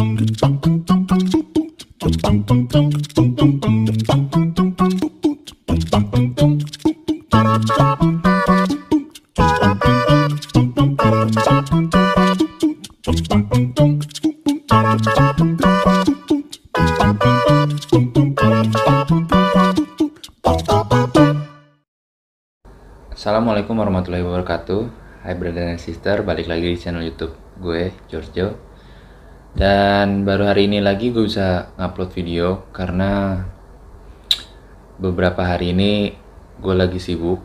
Assalamualaikum warahmatullahi wabarakatuh. Hai brother dan sister, balik lagi di channel YouTube gue, Giorgio. Dan baru hari ini lagi gue bisa ngupload video karena beberapa hari ini gue lagi sibuk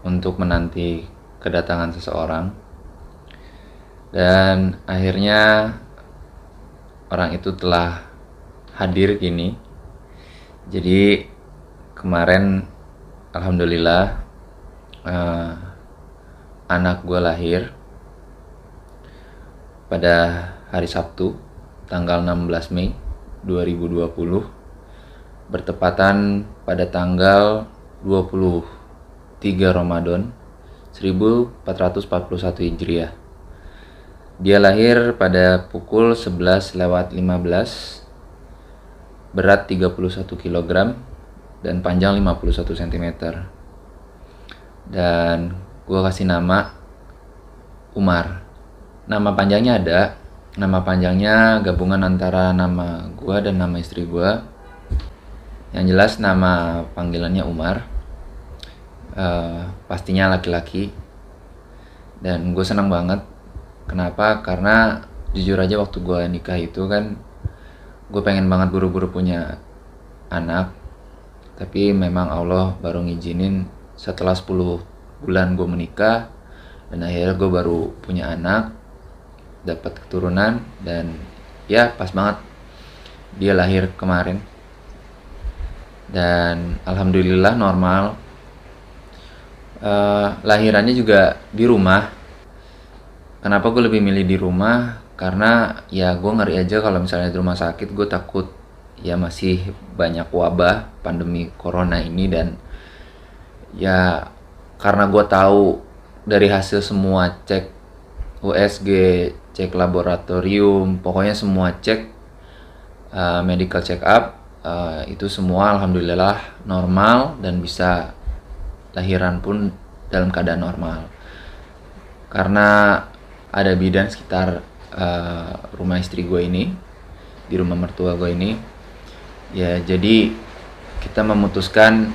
untuk menanti kedatangan seseorang. Dan akhirnya orang itu telah hadir gini. Jadi kemarin alhamdulillah anak gue lahir pada hari Sabtu tanggal 16 Mei 2020 bertepatan pada tanggal 23 Ramadan 1441 Hijriah. Dia lahir pada pukul 11:15, berat 31 kg dan panjang 51 cm. Dan gue kasih nama Umar. Nama panjangnya ada. Nama panjangnya gabungan antara nama gue dan nama istri gue. Yang jelas nama panggilannya Umar. Pastinya laki-laki. Dan gue senang banget. Kenapa? Karena jujur aja waktu gue nikah itu kan gue pengen banget buru-buru punya anak. Tapi memang Allah baru ngizinin setelah 10 bulan gue menikah, dan akhirnya gue baru punya anak, dapat keturunan, dan ya pas banget dia lahir kemarin. Dan alhamdulillah normal. Lahirannya juga di rumah. Kenapa gue lebih milih di rumah? Karena ya gue ngeri aja kalau misalnya di rumah sakit, gue takut ya masih banyak wabah pandemi corona ini. Dan ya karena gue tahu dari hasil semua cek USG, cek laboratorium, pokoknya semua cek medical check up, itu semua alhamdulillah normal dan bisa lahiran pun dalam keadaan normal. Karena ada bidan sekitar rumah istri gue ini, di rumah mertua gue ini, ya jadi kita memutuskan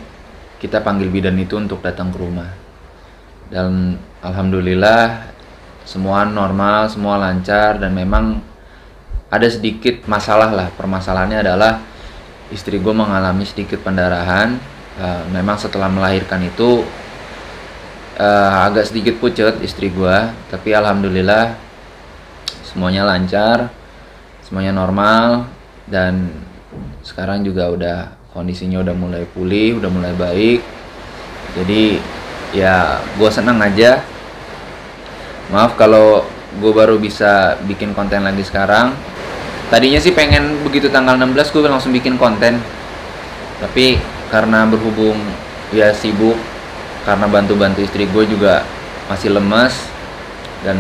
kita panggil bidan itu untuk datang ke rumah. Dan alhamdulillah semua normal, semua lancar. Dan memang ada sedikit masalah lah. Permasalahannya adalah istri gue mengalami sedikit pendarahan. Memang setelah melahirkan itu agak sedikit pucat istri gue. Tapi alhamdulillah semuanya lancar, semuanya normal. Dan sekarang juga udah kondisinya udah mulai pulih, udah mulai baik. Jadi ya gue senang aja. Maaf kalau gue baru bisa bikin konten lagi sekarang. Tadinya sih pengen begitu tanggal 16 gue langsung bikin konten, tapi karena berhubung ya sibuk, karena bantu-bantu istri gue juga masih lemas, dan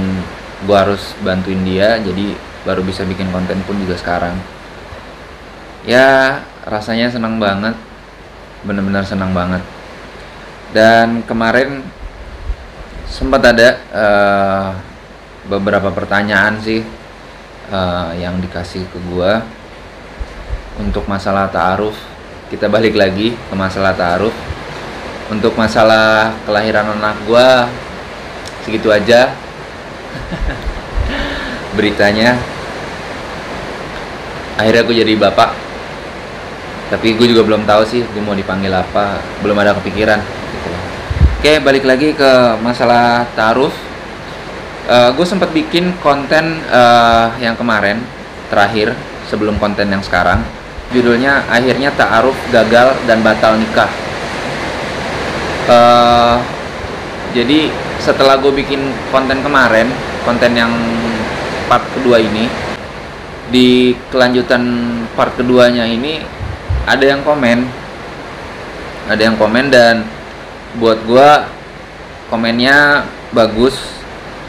gue harus bantuin dia, jadi baru bisa bikin konten pun juga sekarang. Ya rasanya senang banget, bener-bener senang banget. Dan kemarin sempat ada beberapa pertanyaan sih yang dikasih ke gua untuk masalah ta'aruf. Kita balik lagi ke masalah ta'aruf. Untuk masalah kelahiran anak gua segitu aja beritanya. Akhirnya aku jadi bapak. Tapi gue juga belum tahu sih gue mau dipanggil apa, belum ada kepikiran gitu. Oke, balik lagi ke masalah ta'aruf. Gue sempat bikin konten yang kemarin terakhir sebelum konten yang sekarang. Judulnya akhirnya ta'aruf gagal dan batal nikah. Jadi setelah gue bikin konten kemarin, konten yang part kedua ini, di kelanjutan part keduanya ini ada yang komen dan buat gua komennya bagus,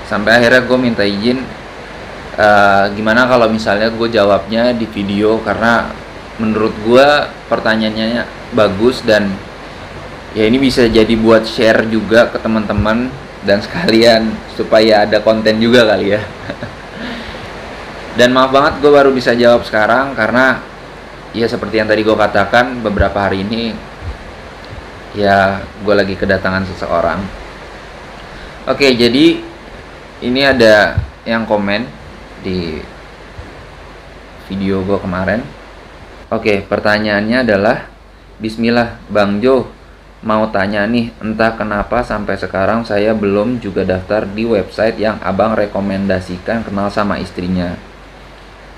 sampai akhirnya gue minta izin Gimana kalau misalnya gue jawabnya di video, karena menurut gue pertanyaannya bagus dan ya ini bisa jadi buat share juga ke teman-teman dan sekalian supaya ada konten juga kali ya. Dan maaf banget gue baru bisa jawab sekarang karena ya seperti yang tadi gue katakan, beberapa hari ini ya gue lagi kedatangan seseorang. Oke, jadi ini ada yang komen di video gue kemarin. Oke, pertanyaannya adalah, Bismillah Bang Jo, mau tanya nih, entah kenapa sampai sekarang saya belum juga daftar di website yang abang rekomendasikan kenal sama istrinya.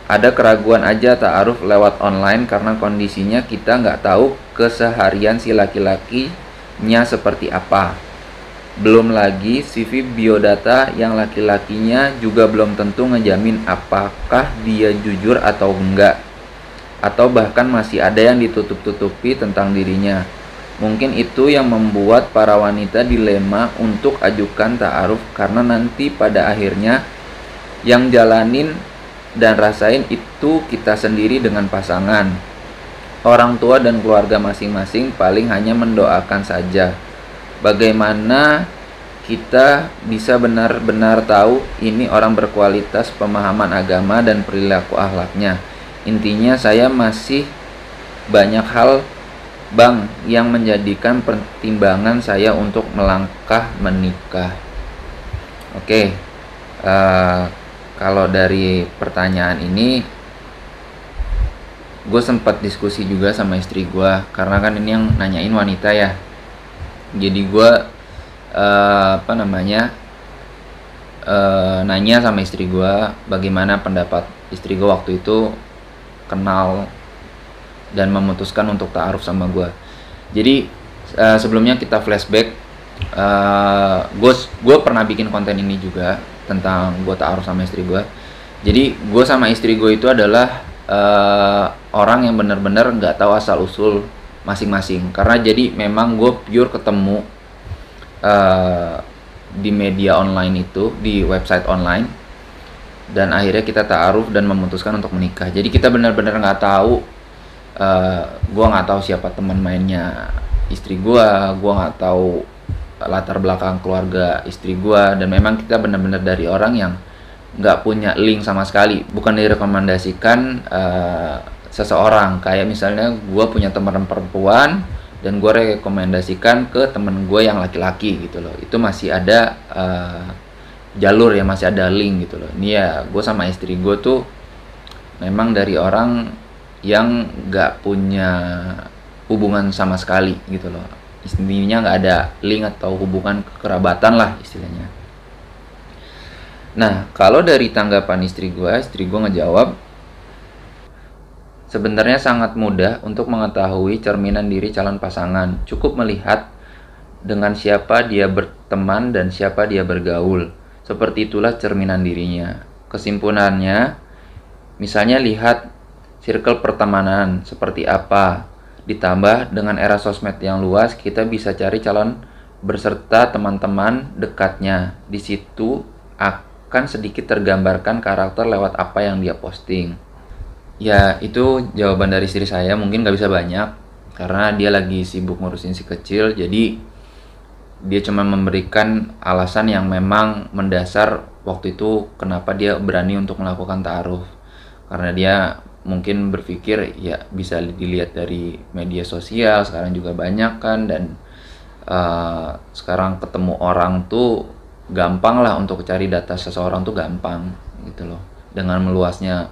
Ada keraguan aja ta'aruf lewat online karena kondisinya kita nggak tahu keseharian si laki-lakinya seperti apa. Belum lagi CV biodata yang laki-lakinya juga belum tentu ngejamin apakah dia jujur atau enggak. Atau bahkan masih ada yang ditutup-tutupi tentang dirinya. Mungkin itu yang membuat para wanita dilema untuk ajukan ta'aruf karena nanti pada akhirnya yang jalanin dan rasain itu kita sendiri dengan pasangan. Orang tua dan keluarga masing-masing paling hanya mendoakan saja. Bagaimana kita bisa benar-benar tahu ini orang berkualitas pemahaman agama dan perilaku akhlaknya? Intinya saya masih banyak hal Bang yang menjadikan pertimbangan saya untuk melangkah menikah. Oke, kalau dari pertanyaan ini, gue sempat diskusi juga sama istri gue, karena kan ini yang nanyain wanita ya. Jadi gue nanya sama istri gue bagaimana pendapat istri gue waktu itu kenal dan memutuskan untuk ta'aruf sama gue. Jadi sebelumnya kita flashback, gue pernah bikin konten ini juga tentang gue ta'aruf sama istri gue. Jadi gue sama istri gue itu adalah orang yang benar-benar nggak tahu asal usul masing-masing, karena jadi memang gue pure ketemu di media online itu, di website online, dan akhirnya kita ta'aruf dan memutuskan untuk menikah. Jadi kita benar-benar nggak tahu, gue nggak tahu siapa teman mainnya istri gue nggak tahu latar belakang keluarga istri gue, dan memang kita benar-benar dari orang yang nggak punya link sama sekali, bukan direkomendasikan seseorang. Kayak misalnya gue punya teman perempuan dan gue rekomendasikan ke temen gue yang laki-laki gitu loh, itu masih ada jalur ya, masih ada link gitu loh. Ini ya gue sama istri gue tuh memang dari orang yang nggak punya hubungan sama sekali gitu loh, istilahnya nggak ada link atau hubungan kekerabatan lah istilahnya. Nah, kalau dari tanggapan istri gue ngejawab, sebenarnya sangat mudah untuk mengetahui cerminan diri calon pasangan. Cukup melihat dengan siapa dia berteman dan siapa dia bergaul. Seperti itulah cerminan dirinya. Kesimpulannya, misalnya lihat circle pertemanan seperti apa. Ditambah dengan era sosmed yang luas, kita bisa cari calon berserta teman-teman dekatnya. Di situ akan sedikit tergambarkan karakter lewat apa yang dia posting. Ya, itu jawaban dari istri saya. Mungkin gak bisa banyak karena dia lagi sibuk ngurusin si kecil. Jadi dia cuma memberikan alasan yang memang mendasar waktu itu kenapa dia berani untuk melakukan ta'aruf. Karena dia mungkin berpikir ya bisa dilihat dari media sosial sekarang juga banyak kan, dan sekarang ketemu orang tuh gampang lah, untuk cari data seseorang tuh gampang gitu loh. Dengan meluasnya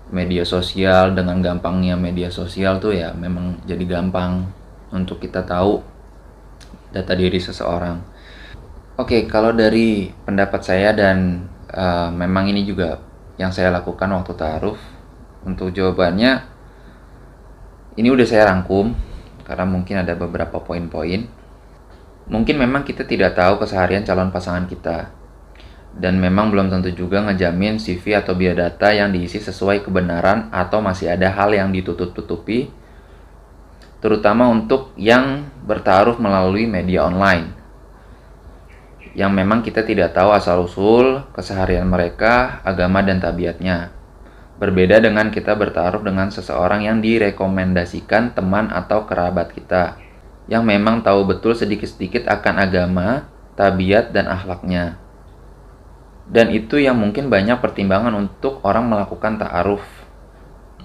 media sosial, dengan gampangnya media sosial tuh ya memang jadi gampang untuk kita tahu data diri seseorang. Oke, kalau dari pendapat saya dan memang ini juga yang saya lakukan waktu ta'aruf, untuk jawabannya ini udah saya rangkum karena mungkin ada beberapa poin-poin. Mungkin memang kita tidak tahu keseharian calon pasangan kita, dan memang belum tentu juga ngejamin CV atau biodata yang diisi sesuai kebenaran atau masih ada hal yang ditutup-tutupi, terutama untuk yang bertaruh melalui media online. yang memang kita tidak tahu asal-usul, keseharian mereka, agama dan tabiatnya. Berbeda dengan kita bertaruh dengan seseorang yang direkomendasikan teman atau kerabat kita, yang memang tahu betul sedikit-sedikit akan agama, tabiat, dan akhlaknya. Dan itu yang mungkin banyak pertimbangan untuk orang melakukan ta'aruf.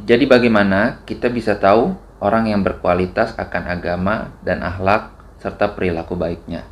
Jadi bagaimana kita bisa tahu orang yang berkualitas akan agama dan akhlak serta perilaku baiknya?